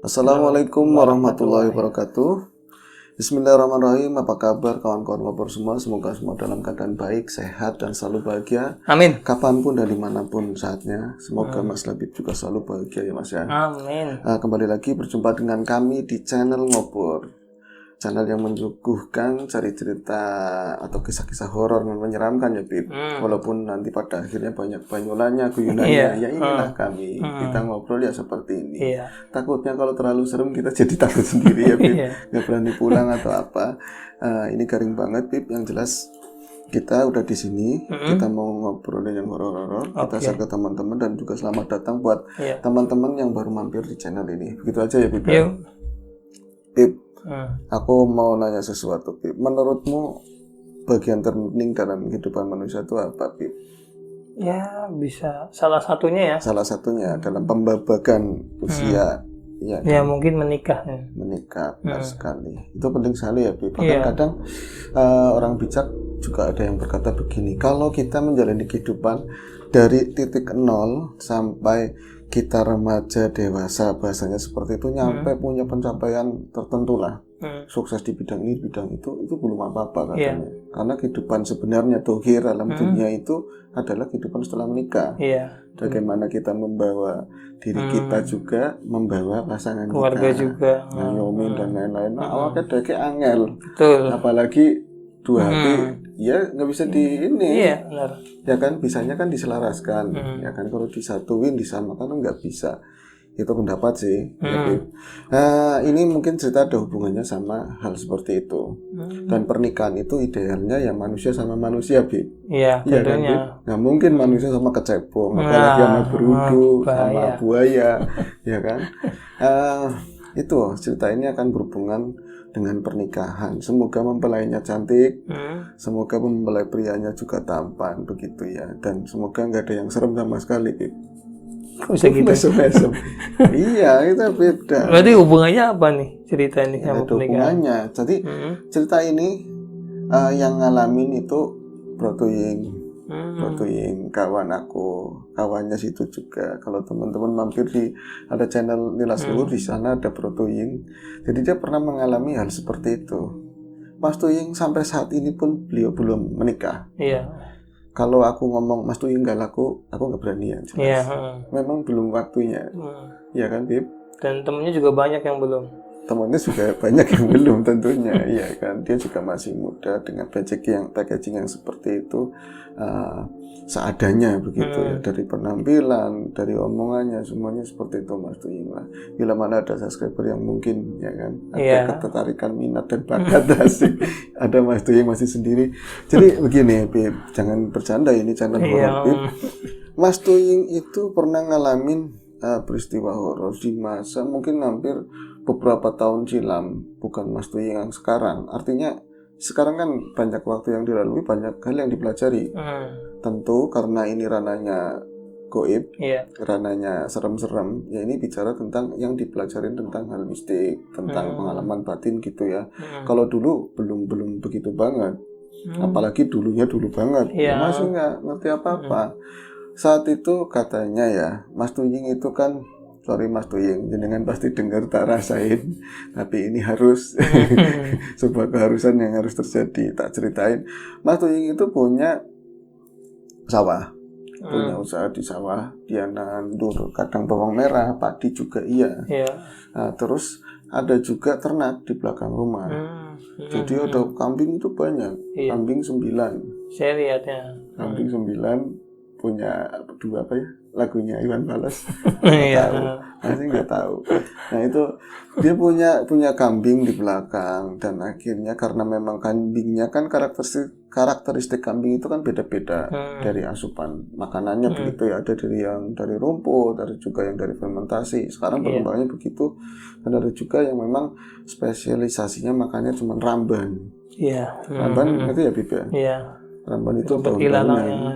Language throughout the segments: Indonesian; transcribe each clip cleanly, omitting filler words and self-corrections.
Assalamualaikum warahmatullahi wabarakatuh. Bismillahirrahmanirrahim. Apa kabar kawan-kawan ngobrol semua? Semoga semua dalam keadaan baik, sehat, dan selalu bahagia. Amin. Kapanpun dan dimanapun saatnya. Semoga Mas Labib juga selalu bahagia ya Mas ya. Amin. Kembali lagi berjumpa dengan kami di channel Ngobrol. Channel yang menyuguhkan cerita atau kisah-kisah horor yang menyeramkan ya Bib. Walaupun nanti pada akhirnya banyak banyulannya, guyonannya. Ya inilah kami. Kita ngobrol ya seperti ini. Takutnya kalau terlalu serem kita jadi takut sendiri ya Bib. Gak berani pulang atau apa. Ini garing banget Bib. Yang jelas kita udah di sini. Kita mau ngobrolin yang horor-horor. Kita share ke teman-teman dan juga selamat datang buat teman-teman yang baru mampir di channel ini. Begitu aja ya Bib. Bib, aku mau nanya sesuatu, Bib. Menurutmu bagian terpenting dalam kehidupan manusia itu apa, Bib? Ya, bisa salah satunya ya. Salah satunya dalam pembabagan usia. Ya mungkin menikah. Menikah, benar sekali. Itu penting sekali ya, Bib. Bahkan kadang orang bijak juga ada yang berkata begini, kalau kita menjalani kehidupan dari titik nol sampai kita remaja, dewasa, bahasanya seperti itu, nyampe punya pencapaian tertentu lah, sukses di bidang ini, bidang itu belum apa-apa katanya. Karena kehidupan sebenarnya dohir alam dunia itu adalah kehidupan setelah menikah. Bagaimana kita membawa diri kita juga, membawa pasangan keluarga kita, juga, ngayomin dan lain-lain. Awalnya deke angel, betul. Apalagi dua hati, ya nggak bisa di ini. Iya, benar. Ya kan, bisanya kan diselaraskan. Ya kan, kalau disatuin, disamakan nggak bisa. Itu pendapat sih. Ya, Bib. Ini mungkin cerita ada hubungannya sama hal seperti itu. Dan pernikahan itu idealnya ya manusia sama manusia, Bib. Iya, Iya kan, tentunya. Bib? Nggak mungkin manusia sama kecebong, apalagi sama berudu, sama buaya, ya kan? Itu cerita ini akan berhubungan dengan pernikahan. Semoga mempelainya cantik, semoga mempelai prianya juga tampan, begitu ya. Dan semoga nggak ada yang serem sama sekali, Bib. Kok bisa gitu? Mesem-mesem. Iya, itu beda. Berarti hubungannya apa nih cerita ini sama Ada hubungannya. Jadi cerita ini yang ngalamin itu Brotoying kawan aku, kawannya situ juga. Kalau teman-teman mampir di ada channel Nilas Luhur, di sana ada Brotoying. Jadi dia pernah mengalami hal seperti itu. Mas Tuying sampai saat ini pun beliau belum menikah. Iya. Kalau aku ngomong Mas Tuying gak laku, aku nggak berani ya. Iya. Memang belum waktunya. Ya kan, Bib? Dan temennya juga banyak yang belum. Temannya juga banyak yang belum tentunya, iya kan. Dia juga masih muda dengan packaging yang seperti itu, seadanya begitu ya, dari penampilan, dari omongannya, semuanya seperti itu Mas Tuying lah. Bila mana ada subscriber yang mungkin ya kan ada ketertarikan minat dan bakat asik, ada Mas Tuying masih sendiri. Jadi begini, Bib, jangan bercanda, ini channel horor, Bib. Mas Tuying itu pernah ngalamin peristiwa horor di masa mungkin hampir beberapa tahun silam, bukan Mas Tuying yang sekarang. Artinya sekarang kan banyak waktu yang dilalui, banyak hal yang dipelajari. Tentu karena ini ranahnya goib, ranahnya serem-serem, ya ini bicara tentang yang dipelajarin tentang hal mistik, tentang pengalaman batin gitu ya. Kalau dulu belum begitu banget, apalagi dulunya dulu banget, masih nggak ngerti apa-apa. Saat itu katanya ya, Mas Tuying itu kan, sorry Mas Tuying, jenengan pasti dengar tak rasain, tapi ini harus sebuah keharusan yang harus terjadi, tak ceritain. Mas Tuying itu punya sawah, punya usaha di sawah, dia nandur kadang bawang merah, padi juga iya. Nah, terus ada juga ternak di belakang rumah. Jadi ada kambing itu banyak, kambing 9. Saya lihatnya. Kambing 9. Punya dua apa ya, lagunya Iwan Fals. Masih nggak tahu. Nah itu dia punya kambing di belakang, dan akhirnya karena memang kambingnya kan karakteristik kambing itu kan beda-beda dari asupan makanannya begitu ya. Ada dari rumput, ada juga yang dari fermentasi. Sekarang perkembangannya begitu, dan ada juga yang memang spesialisasinya makannya cuma ramban. Ramban itu ya Bib ya. Ramban itu daun-daun yang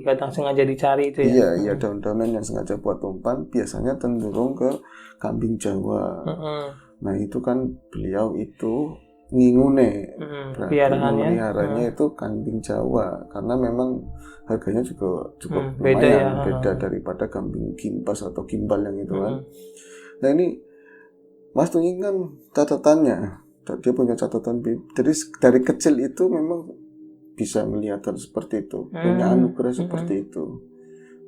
kadang sengaja dicari itu ya. Iya, daun-daunan yang sengaja buat umpan, biasanya cenderung ke kambing Jawa. Nah itu kan beliau itu ngingune, peliharanya itu kambing Jawa, karena memang harganya juga cukup lumayan, beda daripada kambing Kimpas atau Gimbal yang itu kan. Nah ini Mas Tuying kan catatannya, dia punya catatan. Jadi dari kecil itu memang bisa melihat hal seperti itu, punya anugerah seperti itu.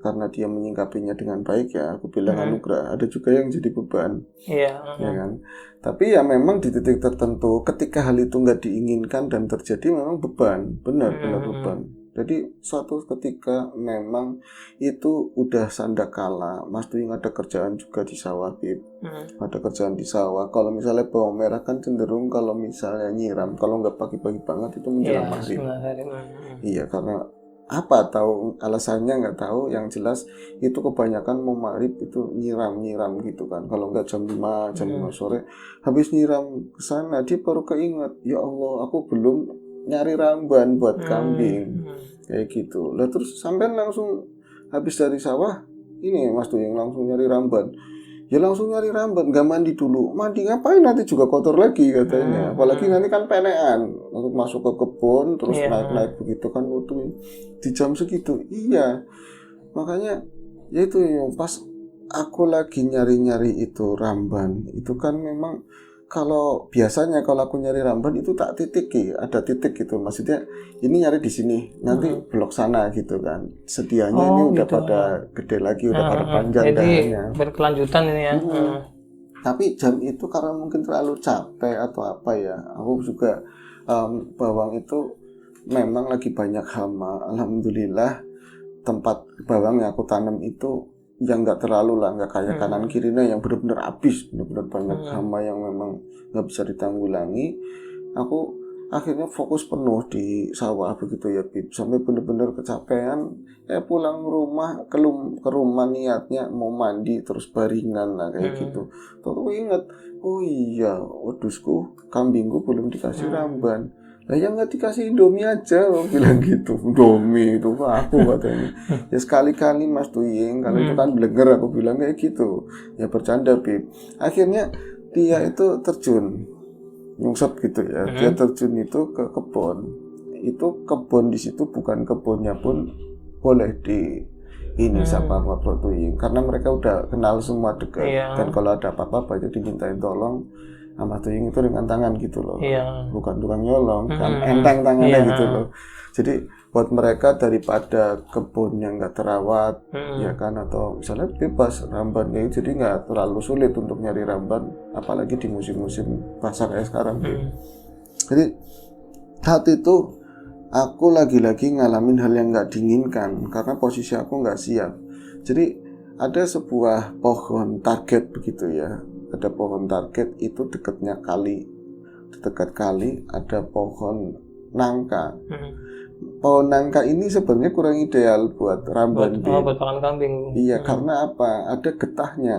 Karena dia menyingkapinya dengan baik, ya aku bilang anugerah. Ada juga yang jadi beban, ya kan. Tapi ya memang di titik tertentu, ketika hal itu nggak diinginkan dan terjadi, memang beban, benar-benar beban. Jadi suatu ketika memang itu udah sandakala. Mas Tuying ada kerjaan juga di sawah, Bib. Ada kerjaan di sawah. Kalau misalnya bawang merah kan cenderung kalau misalnya nyiram, kalau nggak pagi-pagi banget itu menjelang maghrib. Iya, karena apa tahu alasannya nggak tahu. Yang jelas itu kebanyakan mau maghrib itu nyiram gitu kan. Kalau nggak jam 5 sore, habis nyiram ke sana dia baru keinget, ya Allah, aku belum nyari ramban buat kambing, kayak gitu. Lah terus sampai langsung habis dari sawah ini Mas Tuying langsung nyari ramban. Ya langsung nyari ramban, gak mandi dulu. Mandi ngapain, nanti juga kotor lagi katanya. Apalagi nanti kan penean, masuk ke kebun terus naik begitu kan waktu di jam segitu. Iya, makanya ya itu pas aku lagi nyari itu ramban, itu kan memang kalau biasanya kalau aku nyari ramban itu tak titiki, ada titik gitu, maksudnya ini nyari di sini, nanti blok sana gitu kan. Sedianya ini udah gitu. Pada gede lagi, udah pada panjang dahannya. Berkelanjutan ini ya. Tapi jam itu karena mungkin terlalu capek atau apa ya, aku juga bawang itu memang lagi banyak hama. Alhamdulillah tempat bawang yang aku tanam itu yang nggak terlalu lah, nggak kayak kanan kirinya yang benar-benar habis, benar-benar banyak hama yang memang nggak bisa ditanggulangi. Aku akhirnya fokus penuh di sawah begitu ya, Bib, sampai benar-benar kecapean. Pulang rumah ke rumah niatnya mau mandi terus baringan lah kayak gitu. Terus ingat, oh iya, wedusku, kambingku belum dikasih ramban. Lah yang nggak dikasih Indomie aja, bilang gitu. Indomie itu aku katanya. Ya sekali-kali Mas Tuying, kalau itu kan blenger, aku bilang kayak gitu. Ya bercanda, Bib. Akhirnya dia itu terjun, nyungsep gitu ya. Dia terjun itu ke kebun. Itu kebun di situ bukan kebunnya pun boleh di ini sama Mas Tuying, karena mereka udah kenal semua dekat. Dan kalau ada apa-apa banyak dimintain tolong sama Tuying itu dengan tangan gitu loh, bukan tukang nyolong, kan enteng tangannya gitu loh. Jadi buat mereka daripada kebunnya nggak terawat, ya kan, atau misalnya bebas rambannya, jadi nggak terlalu sulit untuk nyari ramban, apalagi di musim-musim basah kayak sekarang. Jadi saat itu aku lagi-lagi ngalamin hal yang nggak diinginkan karena posisi aku nggak siap. Jadi ada sebuah pohon target begitu ya. Ada pohon target itu dekatnya kali. Dekat kali ada pohon nangka. Pohon nangka ini sebenarnya kurang ideal buat ramban. Buat pakan kambing. Iya, karena apa? Ada getahnya.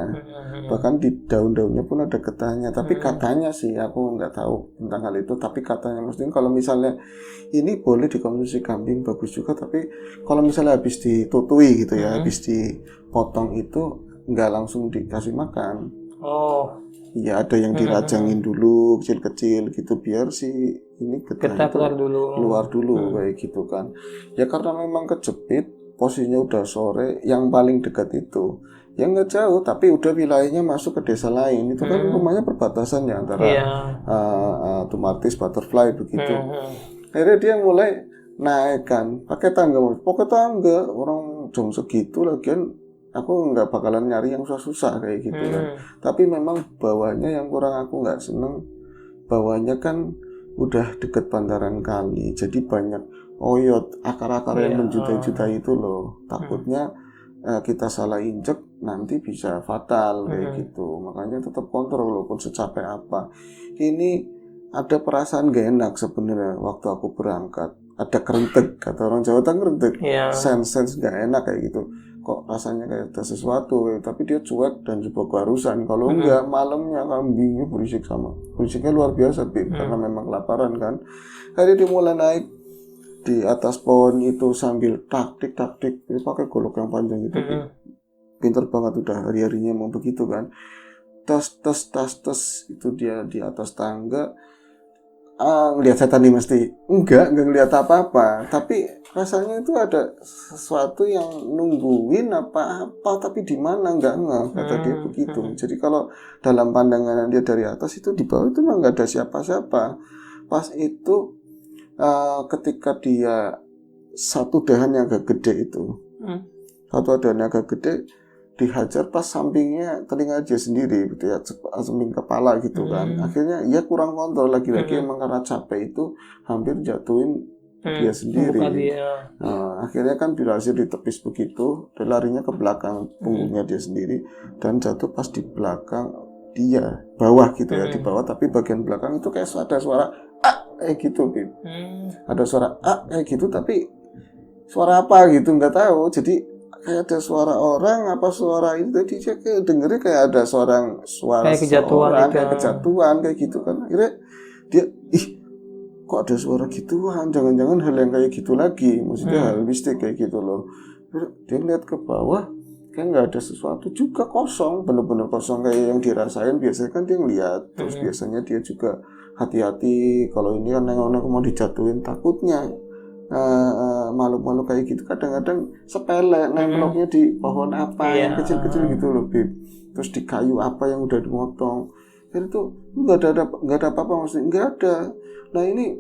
Bahkan di daun-daunnya pun ada getahnya. Tapi katanya sih, aku nggak tahu tentang hal itu. Tapi katanya, maksudnya kalau misalnya ini boleh dikonsumsi kambing, bagus juga. Tapi kalau misalnya habis ditutui gitu ya, habis dipotong itu nggak langsung dikasih makan. Iya, ada yang dirajangin dulu kecil-kecil gitu biar si ini getah keluar dulu kayak gitu kan. Ya karena memang kejepit, posisinya udah sore, yang paling dekat itu ya nggak jauh tapi udah wilayahnya masuk ke desa lain. Itu kan rumahnya perbatasan ya antara Tumartis, Butterfly begitu. Akhirnya dia mulai naik kan pakai tangga orang jam segitu lagian aku nggak bakalan nyari yang susah-susah kayak gitu kan. Tapi memang bawahnya yang kurang aku nggak seneng. Bawahnya kan udah deket bantaran kali, jadi banyak oyot, akar-akar yang menjutai-jutai itu loh. Takutnya kita salah injek nanti bisa fatal kayak gitu. Makanya tetap kontrol walaupun secapek apa. Ini ada perasaan gak enak sebenarnya waktu aku berangkat. Ada kerentek, kata orang Jawa kan kerentek. Sense gak enak kayak gitu. Kok rasanya kayak ada sesuatu, tapi dia cuek dan sebuah keharusan. Kalau enggak, malamnya kambingnya berisiknya luar biasa, karena memang kelaparan kan. Hari dia mulai naik di atas pohon itu sambil taktik, dia pakai golok yang panjang itu, pinter banget udah hari-harinya mau begitu kan. Tas, itu dia di atas tangga. ngelihat setan nih mesti. Enggak ngelihat apa-apa. Tapi rasanya itu ada sesuatu yang nungguin apa-apa, tapi di mana enggak kata dia begitu. Jadi kalau dalam pandangan dia dari atas itu di bawah itu memang enggak ada siapa-siapa. Pas itu ketika dia satu dahan yang agak gede itu, satu dahan yang agak gede dihajar pas sampingnya telinga dia sendiri gitu ya, samping kepala gitu kan. Akhirnya ia kurang kontrol lagi-lagi emang karena capek itu hampir jatuhin dia sendiri. Akhirnya kan berhasil ditepis begitu, dia larinya ke belakang punggungnya dia sendiri dan jatuh pas di belakang dia, bawah gitu ya, di bawah tapi bagian belakang itu kayak ada suara kayak gitu gitu. Ada suara kayak gitu tapi suara apa gitu nggak tahu. Jadi kayak ada suara orang apa suara itu tadi dia kayak dengernya kayak ada suara kayak kejatuhan seorang, gitu. kayak kejatuhan kayak gitu kan. Akhirnya dia kok ada suara gituan, jangan-jangan hal yang kayak gitu lagi, maksudnya hal mistik kayak gitu loh. Dia lihat ke bawah kayak nggak ada sesuatu juga, kosong, bener-bener kosong kayak yang dirasain biasanya kan dia ngeliat. Terus biasanya dia juga hati-hati kalau ini kan nengok-nengok mau dijatuhin, takutnya makhluk-makhluk kayak gitu kadang-kadang sepele, nemploknya di pohon apa yang kecil-kecil gitu loh, Bib. Terus di kayu apa yang udah dimotong. Dan itu nggak ada apa-apa, maksudnya nggak ada. Nah ini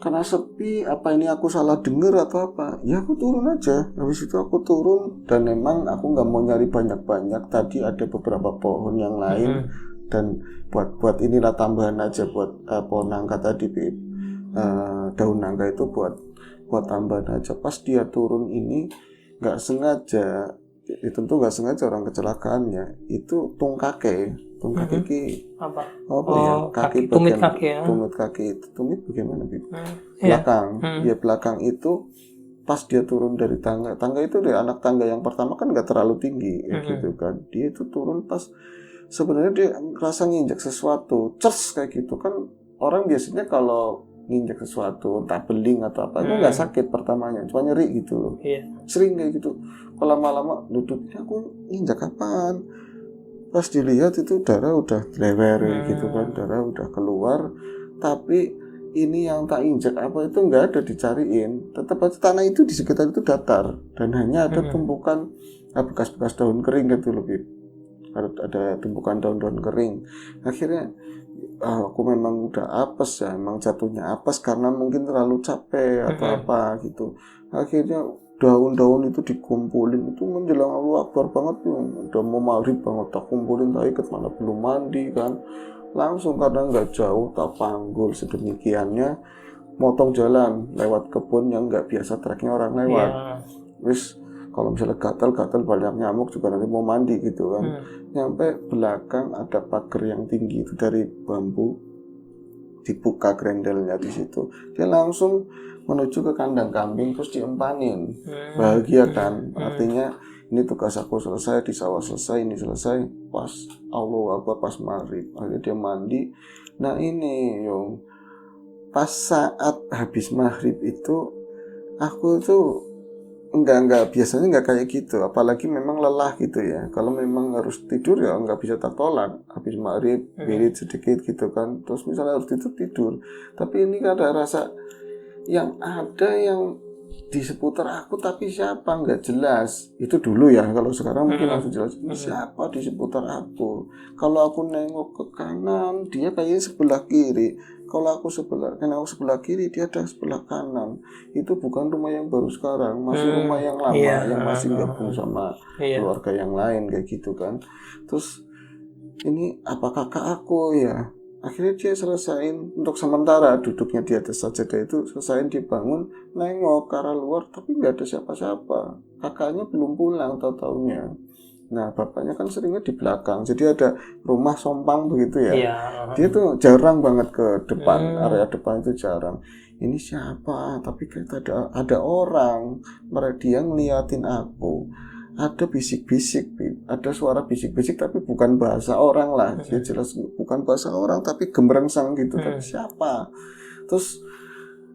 karena sepi, apa ini aku salah denger atau apa? Ya aku turun aja. Habis itu aku turun dan memang aku nggak mau nyari banyak-banyak. Tadi ada beberapa pohon yang lain dan buat inilah tambahan aja buat pohon nangka tadi, Bib. Daun nangka itu buat tambahan aja. Pas dia turun ini nggak sengaja, tentu nggak sengaja orang kecelakaannya itu tungkake apa ya, kaki bagian tumit kaki ya. tumit bagaimana gitu, belakang ya, belakang itu pas dia turun dari tangga itu dari anak tangga yang pertama kan nggak terlalu tinggi gitu kan, dia itu turun pas sebenarnya dia rasa nginjak sesuatu kayak gitu kan. Orang biasanya kalau nginjek sesuatu entah beling atau apa itu nggak sakit pertamanya, cuma nyeri gitu loh. Sering kayak gitu. Kalau lama-lama duduknya aku nginjak apaan, pas dilihat itu darah udah lewer gitu kan, darah udah keluar. Tapi ini yang tak injak apa itu nggak ada dicariin, tetap aja tanah itu di sekitar itu datar dan hanya ada tumpukan bekas-bekas daun kering gitu lebih, ada tumpukan daun-daun kering. Akhirnya aku memang udah apes ya, emang jatuhnya apes karena mungkin terlalu capek atau apa gitu. Akhirnya daun-daun itu dikumpulin, itu menjelang Allah Akbar banget tuh, udah mau maghrib banget, tak kumpulin, tak ikat, mana belum mandi kan, langsung karena nggak jauh tak panggul sedemikiannya, motong jalan lewat kebun yang nggak biasa treknya orang lewat. Terus kalau misalnya gatal banyak nyamuk juga nanti mau mandi gitu kan. Nyampe belakang ada pagar yang tinggi itu dari bambu, dibuka grendelnya di situ. Dia langsung menuju ke kandang kambing terus diempanin. Bahagia kan? Artinya ini tugas aku selesai, di sawah selesai, ini selesai. Pas Allah Akbar, pas maghrib. Akhirnya dia mandi. Nah ini pas saat habis maghrib itu aku tuh enggak biasanya enggak kayak gitu, apalagi memang lelah gitu ya. Kalau memang harus tidur ya enggak bisa tertolak, habis maghrib berit sedikit gitu kan, terus misalnya harus tidur. Tapi ini ada rasa yang di seputar aku tapi siapa enggak jelas. Itu dulu ya, kalau sekarang mungkin langsung jelas ini siapa di seputar aku. Kalau aku nengok ke kanan dia kayaknya sebelah kiri, kalau aku sebelah kiri dia ada sebelah kanan. Itu bukan rumah yang baru sekarang, masih rumah yang lama yang masih gabung sama keluarga yang lain kayak gitu kan. Terus ini apa kakak aku ya? Akhirnya dia selesain untuk sementara duduknya di atas sajadah itu, selesain dibangun, nengok ke arah luar tapi nggak ada siapa-siapa. Kakaknya belum pulang tahu-taunya. Nah bapaknya kan seringnya di belakang, jadi ada rumah sompang begitu ya. Dia tuh jarang banget ke depan, area depan itu jarang. Ini siapa? Tapi kayak ada orang, dia ngeliatin aku. Ada bisik-bisik, ada suara bisik-bisik tapi bukan bahasa orang lah. Dia jelas bukan bahasa orang tapi gemrengsang gitu. Tapi siapa? Terus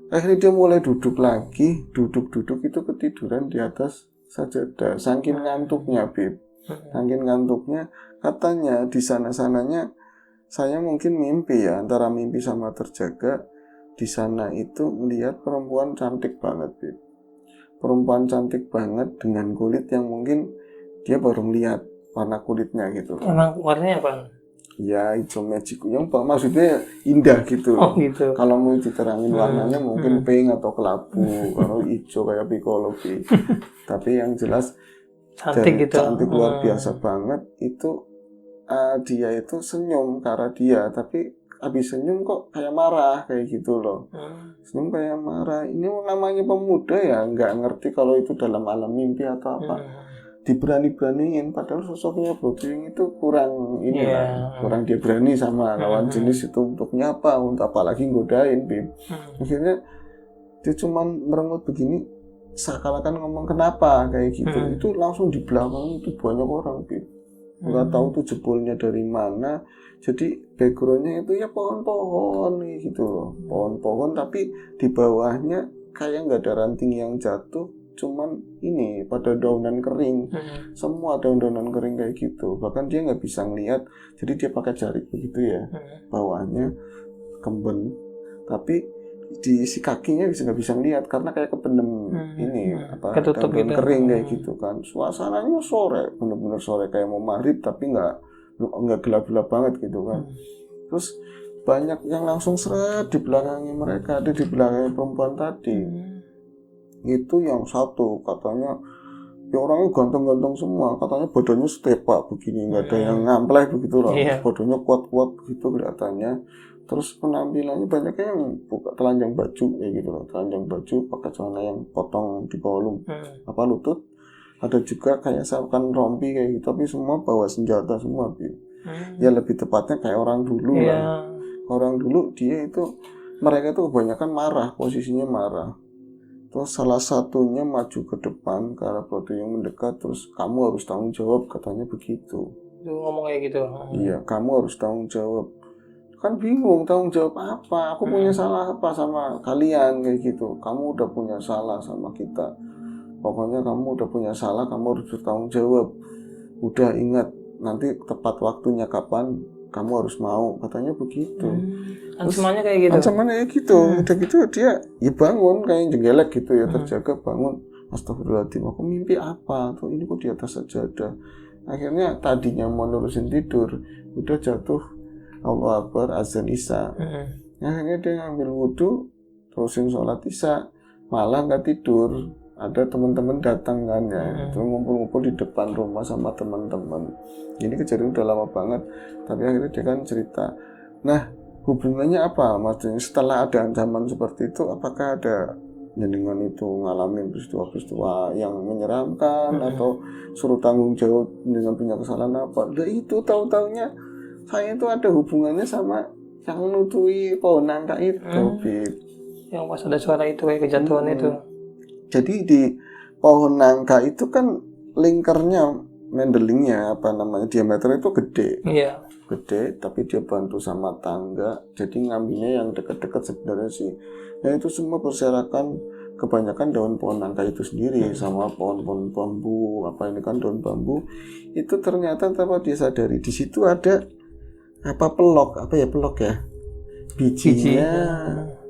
akhirnya dia mulai duduk lagi, duduk itu ketiduran di atas sajadah. Saking ngantuknya, Bib. Saking ngantuknya, katanya di sana-sananya saya mungkin mimpi ya, antara mimpi sama terjaga. di sana itu melihat perempuan cantik banget, Bib. Perempuan cantik banget dengan kulit yang mungkin dia baru melihat warna kulitnya gitu. Emang warnanya apa? Ya hijau magic, yang maksudnya indah gitu. Oh gitu. Kalau mau diterangin warnanya mungkin pink atau kelabu, kalau hijau kayak piccolo. Tapi yang jelas cantik gitu. Cantik luar biasa banget itu. Dia itu senyum karena dia, tapi habis senyum kok kayak marah kayak gitu loh. Senyum kayak marah. Ini namanya pemuda ya, nggak ngerti kalau itu dalam alam mimpi atau apa. Diberani-beraniin, padahal sosoknya Bro Duyung itu kurang ini lah, kurang dia berani sama lawan jenis itu untuk nyapa, untuk apalagi godain, Bim. Akhirnya dia cuman merengut begini, seakan-akan ngomong kenapa kayak gitu. Itu langsung di belakang itu banyak orang, Bim. Nggak tahu tuh jebolnya dari mana. Jadi backgroundnya itu ya pohon-pohon gitu loh, pohon-pohon, tapi di bawahnya kayak nggak ada ranting yang jatuh, cuman ini pada daunan kering, semua daun-daunan kering kayak gitu. Bahkan dia nggak bisa ngeliat, jadi dia pakai jarik begitu ya, bawahnya kemben, tapi di si kakinya nggak bisa ngeliat karena kayak kebenem ini ketutup daun gitu. Kering kayak gitu kan. Suasananya sore, bener-bener sore kayak mau maghrib, tapi nggak gelap-gelap banget gitu kan. Terus banyak yang langsung seret di belakangnya mereka, ada di belakangnya perempuan tadi. Itu yang satu katanya ya orangnya ganteng-ganteng semua, katanya badannya setepak begini, nggak ada yang ngampleh begitu loh. Badannya kuat-kuat begitu kelihatannya. Terus penampilannya banyaknya yang buka telanjang baju kayak gitu loh, telanjang baju pakai celana yang potong di bawah lutut. Ada juga kayak seakan rompi kayak gitu, tapi semua bawa senjata semua, ya lebih tepatnya kayak orang dulu lah. Orang dulu dia itu, mereka itu kebanyakan marah, posisinya marah. Terus salah satunya maju ke depan ke arah Bro Duyung mendekat, terus kamu harus tanggung jawab, katanya begitu. Itu ngomong kayak gitu. Iya, kamu harus tanggung jawab. Kan bingung tanggung jawab apa? Aku punya salah apa sama kalian kayak gitu. Kamu udah punya salah sama kita. Pokoknya kamu udah punya salah, kamu harus bertanggung jawab. Udah ingat, nanti tepat waktunya kapan kamu harus mau, katanya begitu. Ancamannya kayak gitu. Ancamannya kayak gitu. Udah gitu dia ya bangun kayak jenggelek gitu ya, terjaga bangun. Astagfirullahaladzim, aku mimpi apa? Tuh ini kok di atas sajadah. Akhirnya tadinya mau nerusin tidur, udah jatuh Allahu Akbar azan Isya. Akhirnya dia ngambil wudhu, terusin sholat Isya, malah nggak tidur. Ada teman-teman datang kan ya, itu ngumpul-ngumpul di depan rumah sama teman-teman. Ini kejadian udah lama banget, tapi akhirnya dia kan cerita. Nah, hubungannya apa? Maksudnya setelah ada ancaman seperti itu, apakah ada jenengan itu ngalamin peristiwa-peristiwa yang menyeramkan atau suruh tanggung jawab dengan punya kesalahan apa? Nah itu tahu-taunya saya itu ada hubungannya sama yang nutui pohon nangka itu, yang pas ada suara itu kayak kejatuhan itu. Jadi di pohon nangka itu kan lingkarnya, mendelingnya diameternya itu gede. Iya. Gede, tapi dia bantu sama tangga. Jadi ngambilnya yang dekat-dekat sebenarnya sih. Nah itu semua berserakan kebanyakan daun pohon nangka itu sendiri sama pohon-pohon bambu. Ini kan daun bambu. Itu ternyata tanpa disadari di situ ada pelok ya.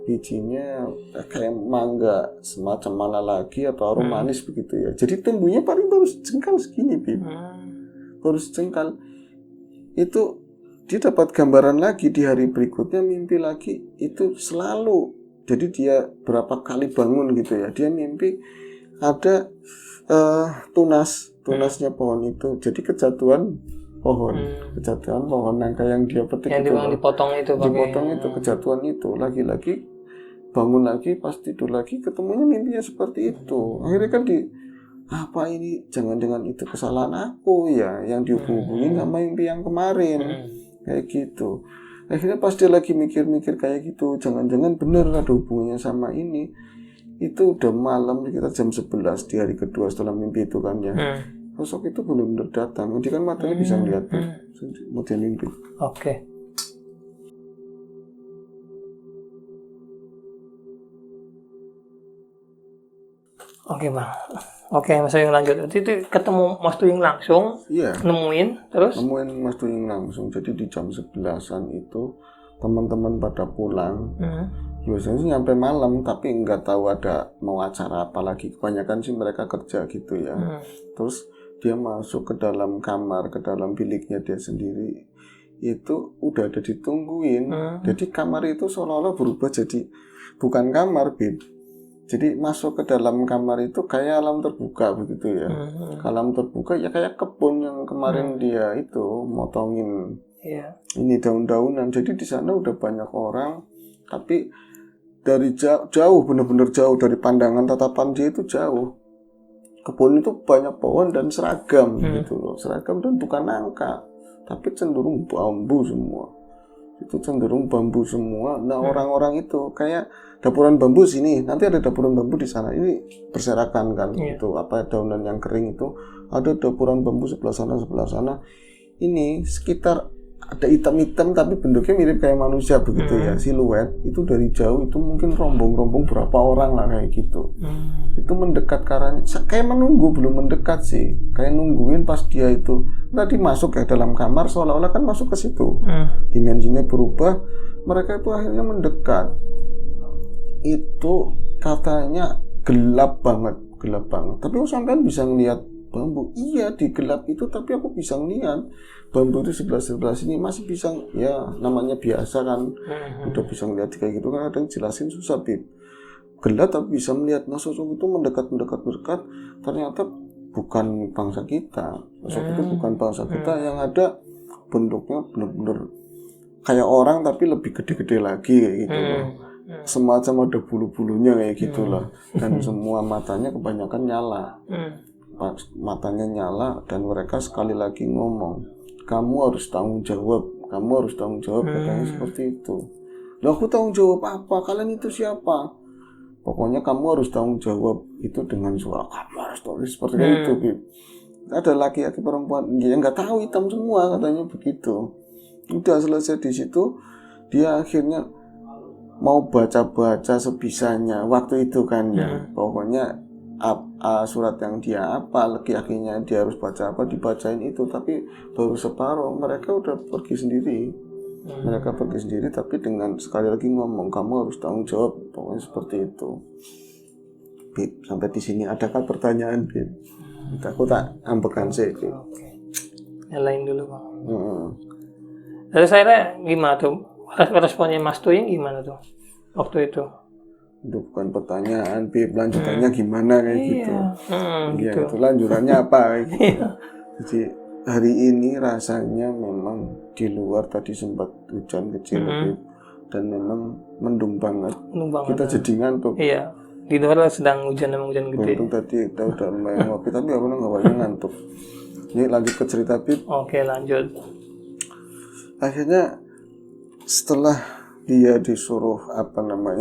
Bijinya kayak mangga, semacam mana lagi atau aroma manis begitu ya. Jadi tumbuhnya paling baru sejengkal segini, baru sejengkal. Itu dia dapat gambaran lagi di hari berikutnya, mimpi lagi itu selalu. Jadi dia berapa kali bangun gitu ya, dia mimpi ada tunasnya pohon itu. Jadi kejatuhan pohon nangka yang dia petik yang itu, dipotong itu kejatuhan itu, lagi-lagi bangun lagi, pas tidur lagi ketemunya mimpinya seperti itu. Akhirnya kan apa ini, jangan-jangan itu kesalahan aku ya yang dihubungin sama mimpi yang kemarin kayak gitu. Akhirnya pas dia lagi mikir-mikir kayak gitu, jangan-jangan bener ada hubungannya sama ini. Itu udah malam sekitar jam 11 di hari kedua setelah mimpi itu kan ya. Sosok itu benar-benar datang. Dia kan matanya bisa melihat kemudian mimpi. Oke. Oke bang. Oke, Mas Tuyung lanjut. Itu ketemu Mas Tuyung langsung? Iya. Nemuin terus? Nemuin Mas Tuyung langsung. Jadi di jam 11-an itu teman-teman pada pulang. biasanya sih nyampe malam, tapi nggak tahu ada mau acara apa lagi. Kebanyakan sih mereka kerja gitu ya. Terus dia masuk ke dalam kamar, ke dalam biliknya dia sendiri, itu udah ada ditungguin. Jadi kamar itu seolah-olah berubah jadi bukan kamar, Bib. Jadi masuk ke dalam kamar itu kayak alam terbuka begitu ya. Alam terbuka ya kayak kebun yang kemarin dia itu motongin ini daun-daunan. Jadi di sana udah banyak orang, tapi dari jauh benar-benar jauh dari pandangan tatapan dia itu jauh. Kebun itu banyak pohon dan seragam gitu loh. Seragam dan bukan nangka, tapi cenderung bambu semua. Itu cenderung bambu semua. Nah, orang-orang itu kayak dapuran bambu sini, nanti ada dapuran bambu di sana. Ini berserakan kan, itu apa daunan yang kering itu ada dapuran bambu sebelah sana. Ini sekitar ada hitam-hitam tapi bentuknya mirip kayak manusia begitu ya, siluet. Itu dari jauh itu mungkin rombong-rombong berapa orang lah kayak gitu. Itu mendekat karena kayak menunggu, belum mendekat sih, kayak nungguin pas dia itu tadi masuk ke dalam kamar, seolah-olah kan masuk ke situ. Dimensinya berubah, mereka itu akhirnya mendekat. Itu katanya gelap banget. Tapi aku sampean bisa ngeliat bambu. Iya, di gelap itu tapi aku bisa ngeliat bambu itu sebelah sini masih bisa, ya namanya biasa kan. Udah bisa ngeliat kayak gitu kan, kadang jelasin susah, Bib. Gelap tapi bisa melihat. Nah, sosok itu mendekat, ternyata bukan bangsa kita. Sosok itu bukan bangsa kita, yang ada bentuknya benar-benar kayak orang tapi lebih gede-gede lagi kayak gitu loh. Semacam ada bulu-bulunya kayak gitu loh. Dan semua matanya kebanyakan nyala. Matanya nyala dan mereka sekali lagi ngomong, kamu harus tanggung jawab, katanya seperti itu. Loh, aku tanggung jawab apa? Kalian itu siapa? Pokoknya kamu harus tanggung jawab. Itu dengan suara kamu harus tanggung jawab, seperti itu. Ada laki-laki perempuan yang nggak tahu, hitam semua katanya begitu. Udah selesai di situ, dia akhirnya mau baca-baca sebisanya waktu itu kan ya. Pokoknya surat yang dia apa, laki-lakinya dia harus baca apa, dibacain itu, tapi baru separuh. Mereka udah pergi sendiri. Tapi dengan sekali lagi ngomong, kamu harus tanggung jawab, pokoknya seperti itu. Bib, sampai di sini adakah pertanyaan, Bib? Aku tak ambekan sih, Bib. Oke. Yang lain dulu, Bang. Terus saya gimana tuh? Responnya Mas Tuying gimana tuh waktu itu? Itu bukan pertanyaan, Bib, lanjutannya gimana kayak gitu. Gitu. Itu lanjutannya apa kayak gitu. Jadi hari ini rasanya memang di luar tadi sempat hujan kecil, Bib, dan memang mendung banget. Kita jadi ngantuk. Iya, di luar sedang hujan gede. Untung tadi kita udah main ngopi, tapi aku nggak ngantuk. Ini lanjut ke cerita, Bib. Oke, lanjut. Akhirnya setelah dia disuruh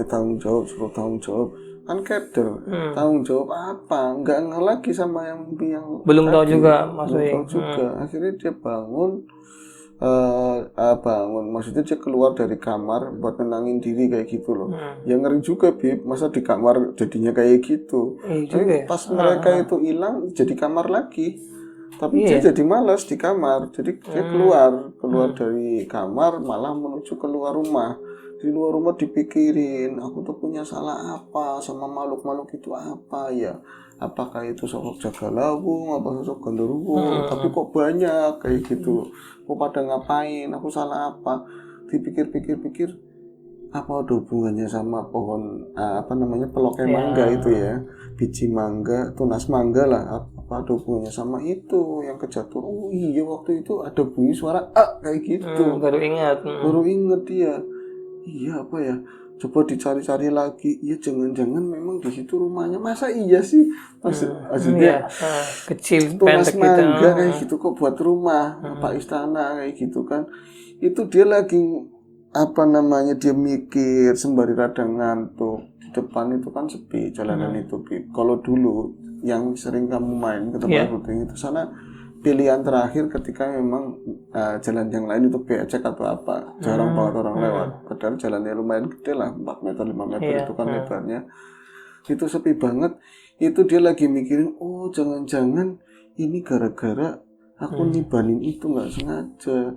tanggung jawab kan keder. Tanggung jawab apa? Nggak lagi sama yang belum tadi. tahu juga, Belum tahu juga. Akhirnya dia bangun, maksudnya dia keluar dari kamar buat nenangin diri kayak gitu loh. Ya ngeri juga, Bib, masa di kamar jadinya kayak gitu. Tapi pas mereka itu hilang, jadi kamar lagi. Tapi dia jadi malas di kamar, jadi dia keluar dari kamar malah menuju keluar rumah. Di luar rumah dipikirin, aku tuh punya salah apa sama makhluk-makhluk itu apa ya? Apakah itu sosok jagalawung, apa sosok genderuwo? Tapi kok banyak kayak gitu? Kok pada ngapain? Aku salah apa? Dipikir-pikir, apa ada hubungannya sama pohon pelokai mangga itu ya? Biji mangga, tunas mangga lah. Apa ada hubungannya sama itu yang kejatuhan? Oh iya, waktu itu ada bunyi suara kayak gitu. Baru ingat dia. Iya, apa ya? Coba dicari-cari lagi. Iya, jangan-jangan memang di situ rumahnya. Masa iya sih? Maksudnya kecil, tunas pendek mangga kayak gitu kok buat rumah, apa istana kayak gitu kan? Itu dia lagi dia mikir sembari rada ngantuk. Di depan itu kan sepi jalanan itu, Bib. Kalau dulu yang sering kamu main ke tempat syuting itu sana, pilihan terakhir ketika memang jalan yang lain itu becek atau apa, jarang banget orang lewat. Padahal jalannya lumayan gede lah, 4 meter 5 meter itu kan lebarnya. Itu sepi banget. Itu dia lagi mikirin, oh jangan-jangan ini gara-gara aku nibanin itu nggak sengaja.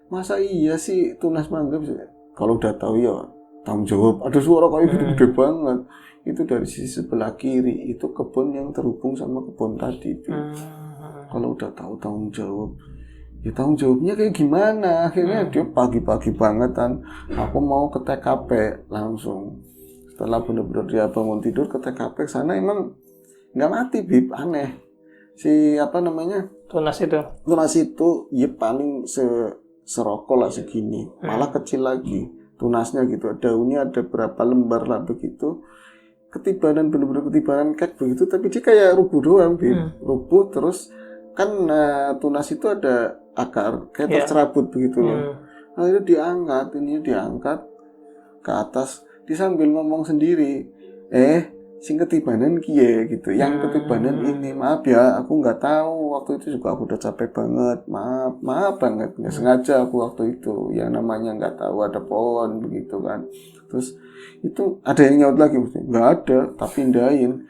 Masa iya sih tunas mangga bisa? Kalau udah tahu ya tanggung jawab, ada suara kayak gede-gede banget. Itu dari sisi sebelah kiri, itu kebun yang terhubung sama kebun tadi. Kalau udah tahu tanggung jawab, ya tanggung jawabnya kayak gimana? Akhirnya dia pagi-pagi banget kan, aku mau ke TKP langsung. Setelah benar-benar dia bangun tidur ke TKP sana, emang nggak mati, Bib, aneh. Si apa namanya? Tunas itu ya paling serokok lah segini, malah kecil lagi tunasnya gitu, daunnya ada berapa lembar lah begitu, ketibanan bener-bener ketibanan kek begitu, tapi dia kayak rubuh doang, rubuh terus kan tunas itu ada akar kayak tercerabut begitu loh. Akhirnya diangkat ke atas, dia sambil ngomong sendiri, sing ketibanan kie gitu, yang ketibanan ini, maaf ya, aku nggak tahu waktu itu juga aku udah capek banget, maaf banget, nggak sengaja aku waktu itu, yang namanya nggak tahu ada pohon begitu kan. Terus itu ada yang nyaut lagi, nggak ada, tapi indahin.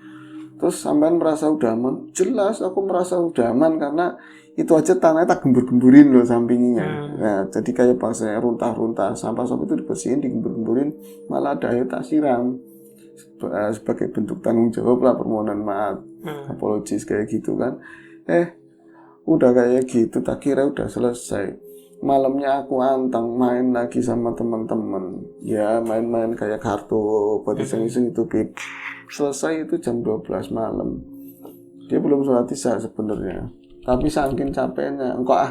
Terus sampean merasa udah aman? Jelas aku merasa udah aman, karena itu aja tanahnya tak gembur-gemburin loh sampingnya. Nah, jadi kayak pasnya runtah-runtah, sampah-sampah itu dibersihin, digembur-gemburin, malah ada air tak siram. Sebagai bentuk tanggung jawab lah, permohonan maaf, apologis kayak gitu kan. Udah kayak gitu, tak kira udah selesai. Malamnya aku anteng main lagi sama teman-teman, ya main-main kayak kartu buat iseng-iseng itu, Bib. Selesai itu jam 12 malam. Dia belum sholat isya sebenarnya, tapi saking capeknya, engkau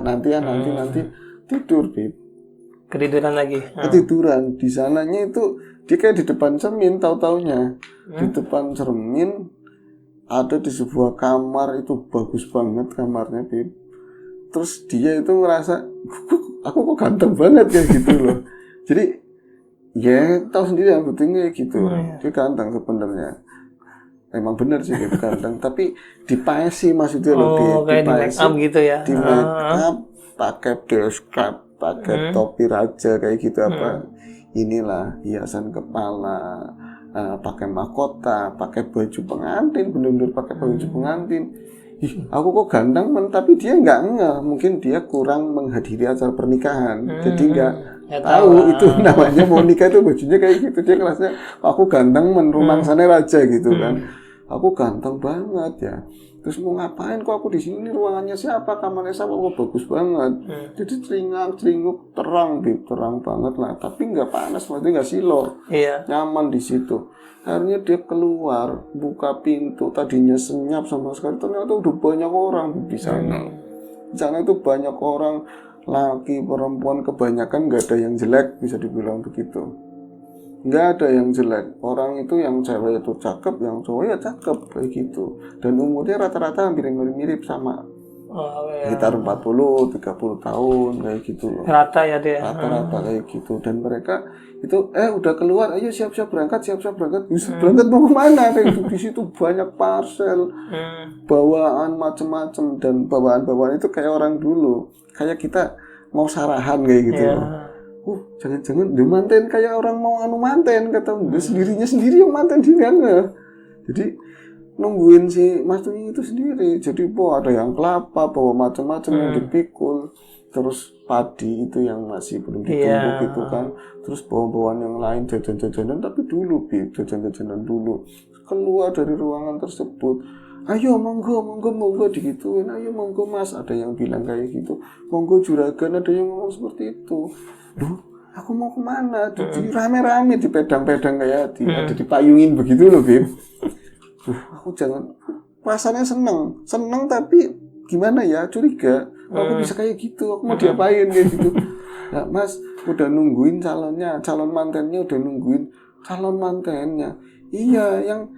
nanti tidur, Bib. Ketiduran lagi. Ketiduran. Di sananya itu dia kayak di depan cermin, tahu-taunya. Di depan cermin ada di sebuah kamar, itu bagus banget kamarnya, Bib. Terus dia itu ngerasa, aku kok ganteng banget kayak gitu loh. Jadi ya tahu sendiri yang pentingnya gitu. Dia ganteng sebenarnya. Emang benar sih dia ganteng, tapi dipaesi maksudnya lebih kayak di make up gitu ya. Di make up, pakai beskap, pakai topi raja kayak gitu apa. Inilah hiasan kepala, pakai mahkota, pakai baju pengantin, benar-benar pakai baju pengantin. Aku kok ganteng, tapi dia nggak mungkin dia kurang menghadiri acara pernikahan, jadi nggak tahu itu namanya mau nikah itu bajunya kayak gitu. Dia kelasnya aku ganteng rumangsane raja gitu kan, aku ganteng banget ya. Terus mau ngapain kok aku di sini, ruangannya siapa, kamarnya siapa, kok bagus banget. Jadi celingak-celinguk terang banget lah, tapi nggak panas, berarti nggak silo, nyaman di situ. Akhirnya dia keluar, buka pintu, tadinya senyap sama sekali, ternyata udah banyak orang di sana. Di sana itu banyak orang, laki, perempuan, kebanyakan nggak ada yang jelek, bisa dibilang begitu. Nggak ada yang jelek. Orang itu yang cewek itu cakep, yang cowok ya cakep, kayak gitu. Dan umurnya rata-rata hampir mirip sama. Sekitar 40-30 tahun kayak gitu loh. Rata ya dia. Rata-rata kayak gitu. Dan mereka itu udah keluar, ayo siap-siap berangkat. Berangkat mau kemana? Kayak gitu. Di situ banyak parcel, bawaan macem-macem, dan bawaan-bawaan itu kayak orang dulu. Kayak kita mau sarahan kayak gitu loh. Jangan-jangan dia manten kayak orang mau manten, kata dia sendiri yang manten dia nggak. Jadi nungguin si Mas Tuying itu sendiri. Jadi ada yang kelapa, bawa macam-macam yang dipikul, terus padi itu yang masih belum ditumbuk gitu kan, terus bawa-bawaan yang lain, jajan-jajanan, tapi dulu jajan-jajanan dulu. Keluar dari ruangan tersebut, ayo monggo digituin, ayo monggo Mas, ada yang bilang kayak gitu, monggo juragan, ada yang ngomong seperti itu. Duh, aku mau kemana? Jadi rame-rame di pedang-pedang kayak ada dipayungin begitu loh, Bim. Aku rasanya seneng tapi gimana ya, curiga. Aku bisa kayak gitu, aku mau diapain kayak gitu. Nah, Mas udah nungguin calon mantennya udah nungguin calon mantennya. Iya, yang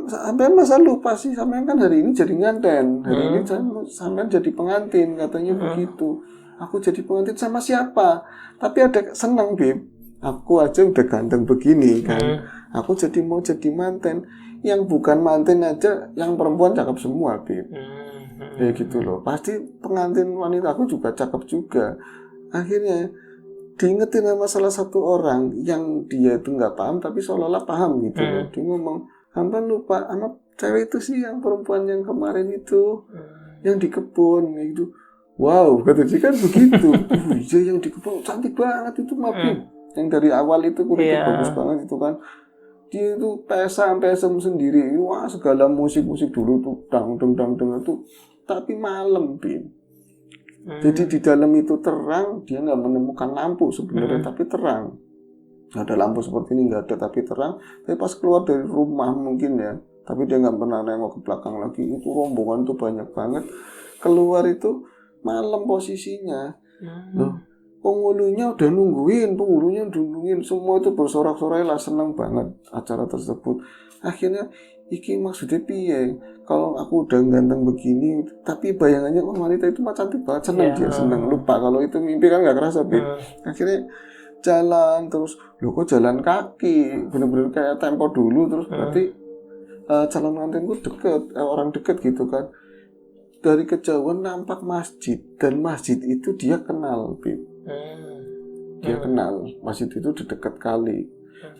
sampai masa lupa sih, sampai kan hari ini jadi nganten, hari ini sampai jadi pengantin, katanya begitu. Aku jadi pengantin sama siapa? Tapi ada senang, Bib. Aku aja udah ganteng begini kan. Aku mau jadi manten. Yang bukan manten aja, yang perempuan cakep semua, Bib. Kayak gitu loh. Pasti pengantin wanita aku juga cakep juga. Akhirnya diingetin sama salah satu orang yang dia itu nggak paham, tapi seolah-olah paham gitu loh. Dia ngomong, sampai lupa sama cewek itu sih, yang perempuan yang kemarin itu, yang di kebun gitu. Wow, kata dia kan begitu. Iya, yang di kebun cantik banget itu, Bib. yang dari awal itu kulitnya bagus banget itu kan. Dia itu pesem sendiri. Wah, segala musik dulu tuh dang itu. Tapi malam, Bin. Jadi di dalam itu terang, dia nggak menemukan lampu sebenarnya, tapi terang. Ada lampu seperti ini nggak ada, tapi terang. Tapi pas keluar dari rumah mungkin ya, tapi dia nggak pernah nengok ke belakang lagi. Itu rombongan tuh banyak banget. Keluar itu malam posisinya. Loh, penghulunya udah nungguin, semua itu bersorak-sorai lah, senang banget acara tersebut. Akhirnya iki maksudnya piye? Kalau aku udah ganteng begini, tapi bayangannya wanita itu mah cantik banget, senang dia senang, lupa kalau itu mimpi kan nggak kerasa, Bin. Akhirnya jalan terus, loh kok jalan kaki, bener-bener kayak tempo dulu terus berarti calon pengantinku deket, orang deket gitu kan. Dari kejauhan nampak masjid dan masjid itu dia kenal, Bib. Dia kenal masjid itu di dekat kali.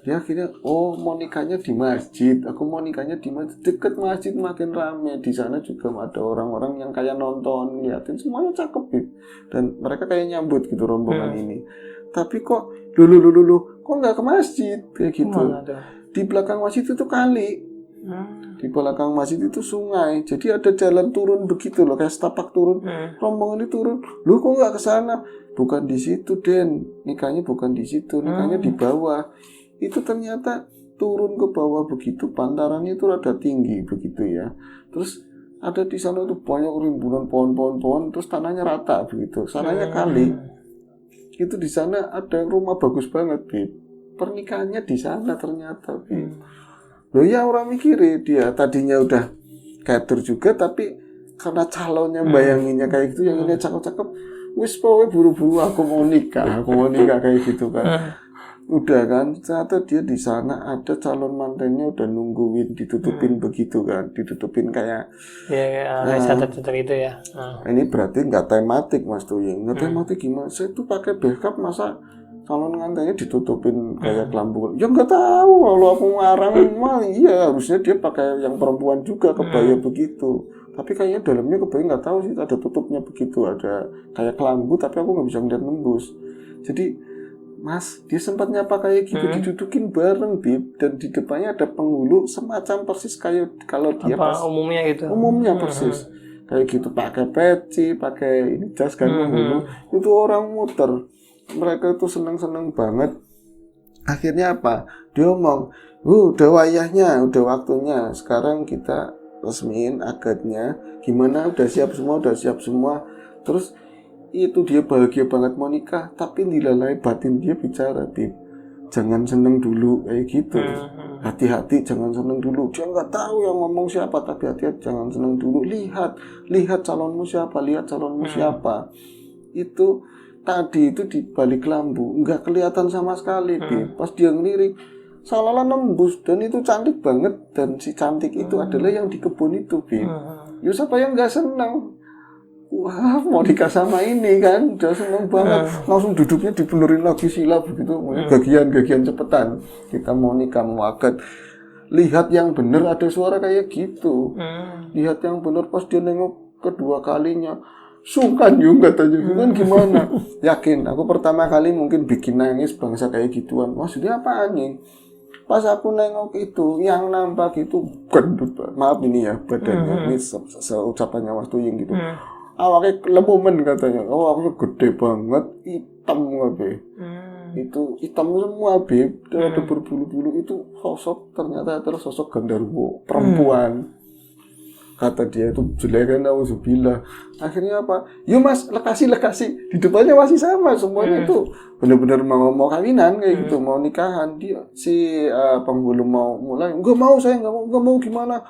Dia akhirnya mau nikahnya di masjid. Aku mau nikahnya di masjid, dekat masjid, makin rame. Di sana juga ada orang-orang yang kayak nonton, liatin, semuanya cakep, Bib. Dan mereka kayak nyambut gitu rombongan ini. Tapi kok dulu kok nggak ke masjid kayak gitu. Di belakang masjid itu kali. Di belakang masjid itu sungai, jadi ada jalan turun begitu loh, kayak setapak turun. Rombongan itu turun, lu kok nggak ke sana? Bukan di situ, Den. Nikahnya bukan di situ, nikahnya di bawah. Itu ternyata turun ke bawah begitu, bantarannya itu rada tinggi begitu ya. Terus ada di sana tuh banyak rimbunan pohon-pohon, terus tanahnya rata begitu. Sananya kali. Itu di sana ada rumah bagus banget, Bib. Pernikahannya di sana ternyata, Bib. Loh ya, orang mikirin dia tadinya udah cater juga, tapi karena calonnya bayanginnya kayak gitu, yang ini cakep-cakep, wis pokoknya buru-buru aku mau nikah kayak gitu kan. Udah kan, ternyata dia di sana ada calon mantannya udah nungguin, ditutupin begitu kan, ditutupin kayak catat itu ya. Ini berarti nggak tematik, Mas Tuying. Nggak tematik gimana? Saya tuh pakai backup, masa calon ngantennya ditutupin kayak kelambu? Ya nggak tahu, kalau aku ngarang mah iya, harusnya dia pakai yang perempuan juga, kebaya begitu. Tapi kayaknya dalamnya kebaya nggak tahu sih, ada tutupnya begitu, ada kayak kelambu, tapi aku nggak bisa ngeliat nembus. Jadi Mas, dia sempat nyapa kayak gitu, didudukin bareng, Bib, dan di depannya ada penghulu semacam persis kayak kalau dia pas umumnya gitu. Umumnya persis kayak gitu, pakai peci, pakai ini jas kan penghulu. Itu orang muter. Mereka itu seneng-seneng banget. Akhirnya apa? Dia ngomong, udah wayahnya, udah waktunya. Sekarang kita resmiin akadnya. Gimana? Udah siap semua. Terus itu dia bahagia banget mau nikah, tapi dilalai batin dia bicara, Bib, jangan seneng dulu kayak gitu. Hati-hati, jangan seneng dulu. Dia nggak tahu yang ngomong siapa, tapi hati-hati, jangan seneng dulu. Lihat calonmu siapa. Itu tadi itu di balik lampu nggak kelihatan sama sekali, Bib. Pas dia ngelirik, seolah-olah nembus, dan itu cantik banget. Dan si cantik itu adalah yang di kebun itu, Bib. Ya siapa yang nggak seneng? Wah, mau nikah sama ini kan, udah seneng banget. Langsung duduknya dibenerin lagi sila begitu, gagian cepetan. Kita mau nikah, mau akad. Lihat yang bener, ada suara kayak gitu. Lihat yang bener, pas dia nengok kedua kalinya, sungkan juga katanya. Sungkan gimana? Yakin, aku pertama kali mungkin bikin nangis bangsa kayak gituan. Maksudnya apa anjing? Pas aku nengok itu, yang nampak itu gendut, maaf ini ya badannya, ini seucapannya Mas Tuying gitu. Awalnya lemomen katanya, awalnya gede banget, hitam kabeh. Itu hitam semua, Bib, dan ada berbulu-bulu. Itu sosok, ternyata adalah sosok genderuwo, perempuan. Kata dia itu jelekan, auzubillah. Akhirnya apa? Yuk Mas, lekasi. Di depannya masih sama, semuanya itu benar-benar mau kawinan kayak gitu, mau nikahan. Dia si penghulu mau mulai, enggak mau gimana?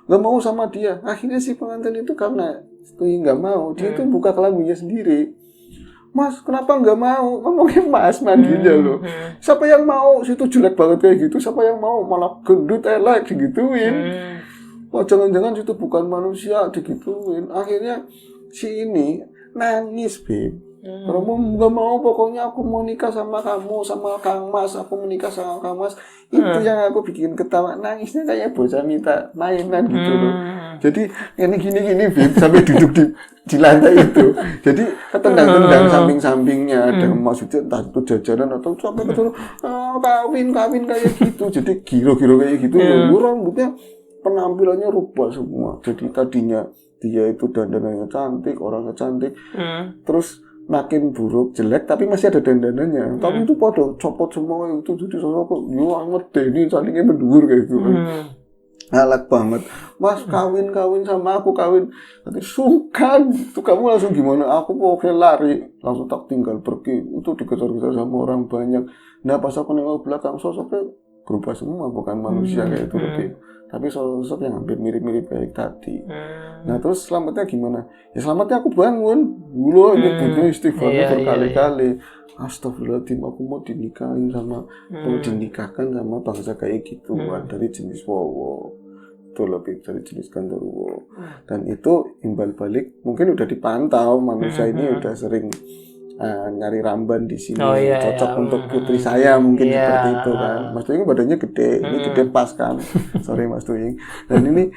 Enggak mau sama dia. Akhirnya si pengantin itu karena nggak mau, dia itu buka kelambunya sendiri. Mas, kenapa nggak mau? Ngomongnya Mas mandinya loh. Siapa yang mau? Situ jelek banget kayak gitu. Siapa yang mau? Malah gendut elek digituin. Wah, jangan-jangan situ bukan manusia digituin. Akhirnya si ini nangis, Bib. Kalau mau nggak mau, pokoknya aku mau nikah sama kamu, sama Kang Mas, aku menikah sama Kang Mas. Itu yang aku bikin ketawa, nangisnya kayak bocah minta mainan gitu loh. Jadi ini gini Bib, sampai duduk di lantai itu. Jadi ketendang-tendang samping-sampingnya, ada maksudnya entah itu jajaran atau sampai ke kawin kayak gitu. Jadi giro-giro kayak gitu loh. Rambutnya penampilannya rubah semua. Jadi tadinya dia itu dandanannya cantik, orangnya cantik, terus makin buruk, jelek, tapi masih ada dandanannya. Tapi itu pada copot semua itu, jadi sosok yo medeni salingnya mendur kayak gitu. Galak banget. Mas kawin sama aku kawin. Nanti sungkan. Itu kamu langsung gimana? Aku pokoknya lari, langsung tak tinggal pergi. Itu dikejar-kejar sama orang banyak. Nah pas aku nengok belakang, sosoknya berubah semua, bukan manusia kayak itu lebih. Tapi sosok yang hampir mirip-mirip kayak tadi. Nah terus selamatnya gimana? Ya selamatnya aku bangun. Dulu nyebutnya istighfarnya berkali-kali. Astagfirullahaladzim, aku mau dinikahin sama, mau dinikahkan sama bangsa kayak gitu, dari jenis wowo. Itu lebih dari jenis genderuwo. Dan itu imbal balik, mungkin udah dipantau, manusia ini udah sering nyari ramban di sini, cocok untuk putri saya mungkin seperti itu kan. Mas Tuying badannya gede, ini gede pas kan. Sorry Mas Tuying. Dan ini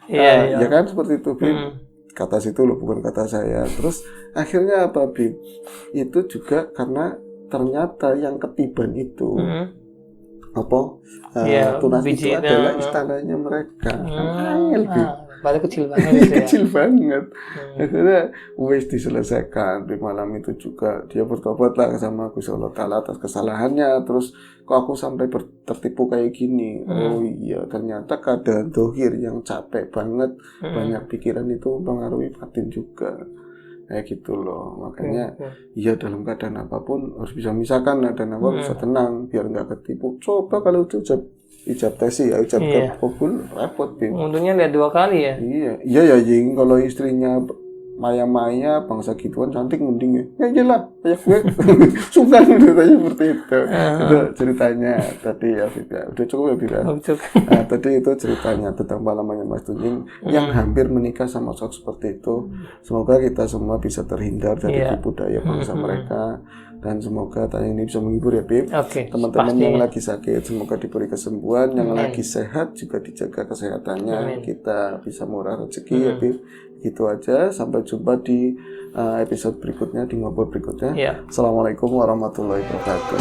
ya kan seperti itu, Bim. Kata situ loh, bukan kata saya. Terus akhirnya apa, Bim? Itu juga karena ternyata yang ketiban itu Tunas itu adalah istananya mereka. Angel, Bim. Padahal kecil banget itu ya. Kecil banget. Akhirnya wes diselesaikan. Di malam itu juga dia bertobat lah sama Gusti Allah Ta'ala atas kesalahannya. Terus kok aku sampai tertipu kayak gini. Oh iya, ternyata keadaan dohir yang capek banget, banyak pikiran itu mempengaruhi batin juga. Kayak gitu loh. Makanya ya dalam keadaan apapun harus bisa misalkan, dan apa bisa tenang biar nggak ketipu. Coba kalau itu ijab tesi ya, ijab kabul repot, Bim. Untungnya lihat 2 kali ya. Iya ya Jing, kalau istrinya maya-maya bangsa gituan cantik mending ya iyalah kayak gue sungkan ceritanya seperti itu. Itu ceritanya tadi ya, Bib. Udah cukup ya, Bib. Nah, tadi itu ceritanya tentang pengalamannya Mas Tuying yang hampir menikah sama sosok seperti itu. Semoga kita semua bisa terhindar dari tipu daya bangsa mereka. Dan semoga tanya ini bisa menghibur ya, Bib. Teman-teman yang lagi sakit semoga diberi kesembuhan, yang lagi sehat juga dijaga kesehatannya. Kita bisa murah rezeki ya, Bib. Gitu aja, sampai jumpa di episode berikutnya, di ngobrol berikutnya. Assalamualaikum warahmatullahi wabarakatuh.